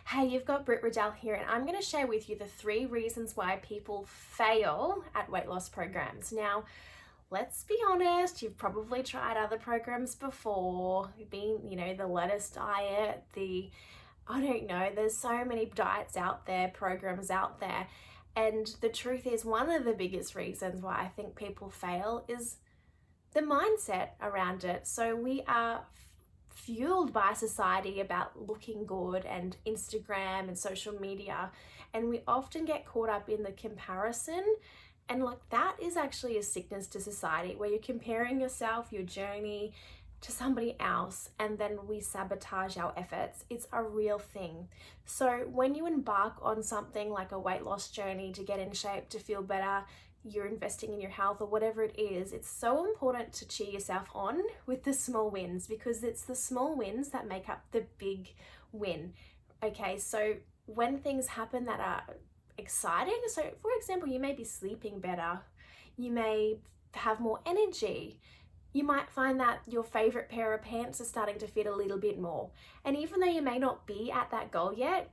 Hey, you've got Britt Riddell here, and I'm going to share with you the 3 reasons why people fail at weight loss programs. Now, let's be honest, you've probably tried other programs before, the lettuce diet, I don't know, there's so many diets out there, programs out there. And the truth is, one of the biggest reasons why I think people fail is the mindset around it. So we are fueled by society about looking good and Instagram and social media, and we often get caught up in the comparison, and like that is actually a sickness to society where you're comparing yourself, your journey, to somebody else, and then we sabotage our efforts. It's a real thing. So when you embark on something like a weight loss journey to get in shape, to feel better, you're investing in your health or whatever it is, it's so important to cheer yourself on with the small wins, because it's the small wins that make up the big win. Okay, so when things happen that are exciting, so for example, you may be sleeping better, you may have more energy, you might find that your favorite pair of pants are starting to fit a little bit more. And even though you may not be at that goal yet,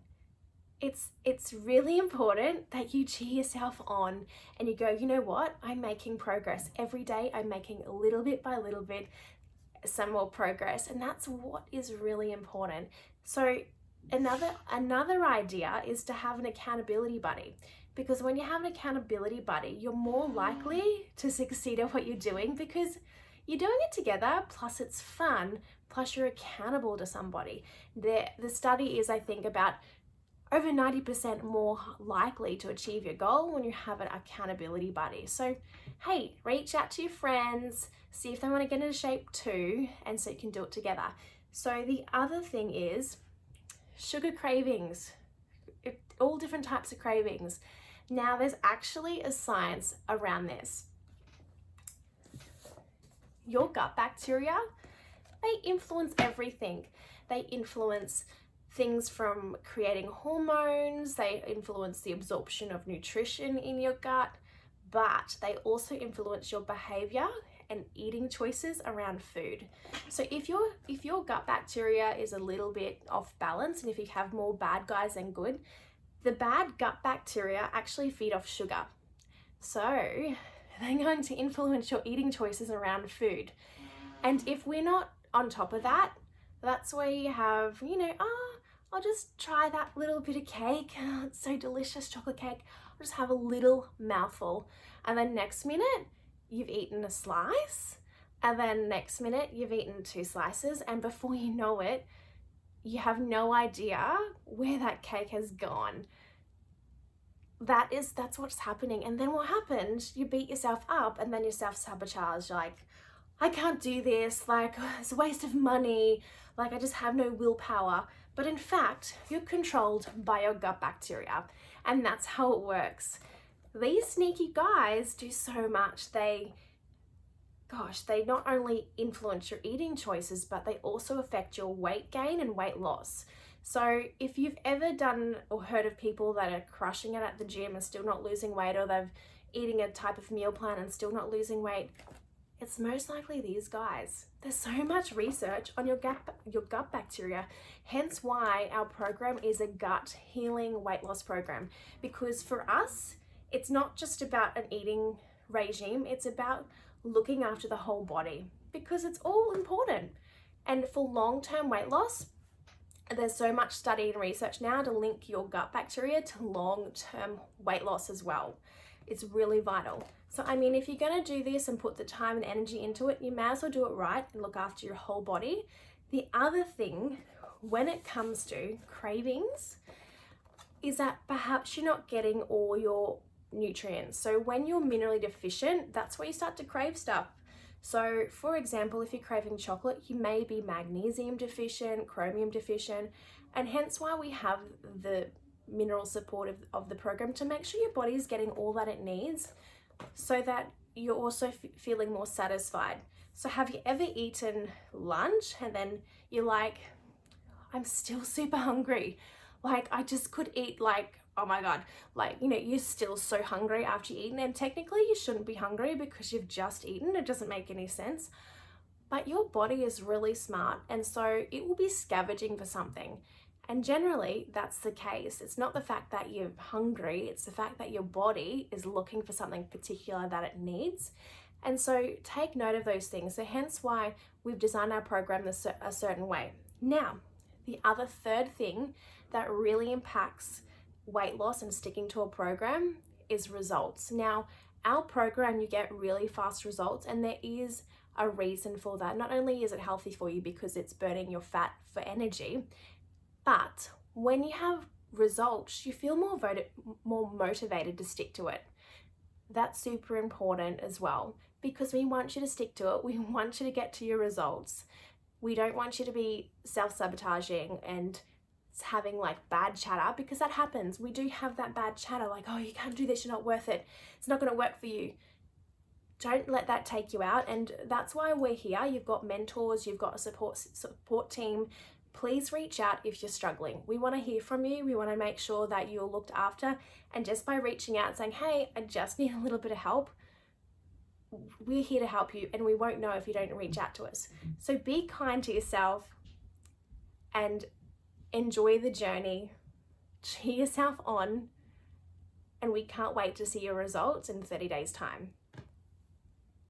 it's really important that you cheer yourself on and you go, you know what, I'm making progress. Every day I'm making a little bit by little bit some more progress, and that's what is really important. So another idea is to have an accountability buddy, because when you have an accountability buddy, you're more likely to succeed at what you're doing because you're doing it together, plus it's fun, plus you're accountable to somebody. The study is, I think, about over 90% more likely to achieve your goal when you have an accountability buddy. So, hey, reach out to your friends, see if they want to get into shape too, and so you can do it together. So the other thing is sugar cravings, all different types of cravings. Now, there's actually a science around this. Your gut bacteria, they influence everything. They influence things from creating hormones, they influence the absorption of nutrition in your gut, but they also influence your behavior and eating choices around food. So if your gut bacteria is a little bit off balance, and if you have more bad guys than good, the bad gut bacteria actually feed off sugar. So they're going to influence your eating choices around food. And if we're not on top of that, that's where you have, I'll just try that little bit of cake. Oh, it's so delicious, chocolate cake. I'll just have a little mouthful. And then next minute, you've eaten a slice. And then next minute, you've eaten 2 slices. And before you know it, you have no idea where that cake has gone. That's what's happening. And then what happened? You beat yourself up and then you self-sabotage. Like, I can't do this. Like, it's a waste of money. Like, I just have no willpower. But in fact, you're controlled by your gut bacteria, and that's how it works. These sneaky guys do so much. They not only influence your eating choices, but they also affect your weight gain and weight loss. So if you've ever done or heard of people that are crushing it at the gym and still not losing weight, or they're eating a type of meal plan and still not losing weight, it's most likely these guys. There's so much research on your gut bacteria, hence why our program is a gut healing weight loss program. Because for us, it's not just about an eating regime, it's about looking after the whole body, because it's all important. And for long-term weight loss, there's so much study and research now to link your gut bacteria to long-term weight loss as well. It's really vital. So, I mean, if you're going to do this and put the time and energy into it, you may as well do it right and look after your whole body. The other thing, when it comes to cravings, is that perhaps you're not getting all your nutrients. So when you're minerally deficient, that's where you start to crave stuff. So for example, if you're craving chocolate, you may be magnesium deficient, chromium deficient, and hence why we have the mineral support of the program to make sure your body is getting all that it needs, so that you're also feeling more satisfied. So have you ever eaten lunch and then you're like, I'm still super hungry. Like, I just could eat, like, oh my God, like, you're still so hungry after you've eaten, and technically you shouldn't be hungry because you've just eaten. It doesn't make any sense. But your body is really smart, and so it will be scavenging for something. And generally, that's the case. It's not the fact that you're hungry, it's the fact that your body is looking for something particular that it needs. And so take note of those things. So hence why we've designed our program a certain way. Now, the other third thing that really impacts weight loss and sticking to a program is results. Now, our program, you get really fast results, and there is a reason for that. Not only is it healthy for you because it's burning your fat for energy, but when you have results, you feel more motivated to stick to it. That's super important as well, because we want you to stick to it. We want you to get to your results. We don't want you to be self-sabotaging and having like bad chatter, because that happens. We do have that bad chatter like, oh, you can't do this, you're not worth it, it's not going to work for you. Don't let that take you out. And that's why we're here. You've got mentors, you've got a support team. Please reach out if you're struggling. We want to hear from you. We want to make sure that you're looked after. And just by reaching out saying, hey, I just need a little bit of help, we're here to help you, and we won't know if you don't reach out to us. So be kind to yourself and enjoy the journey. Cheer yourself on, and we can't wait to see your results in 30 days' time.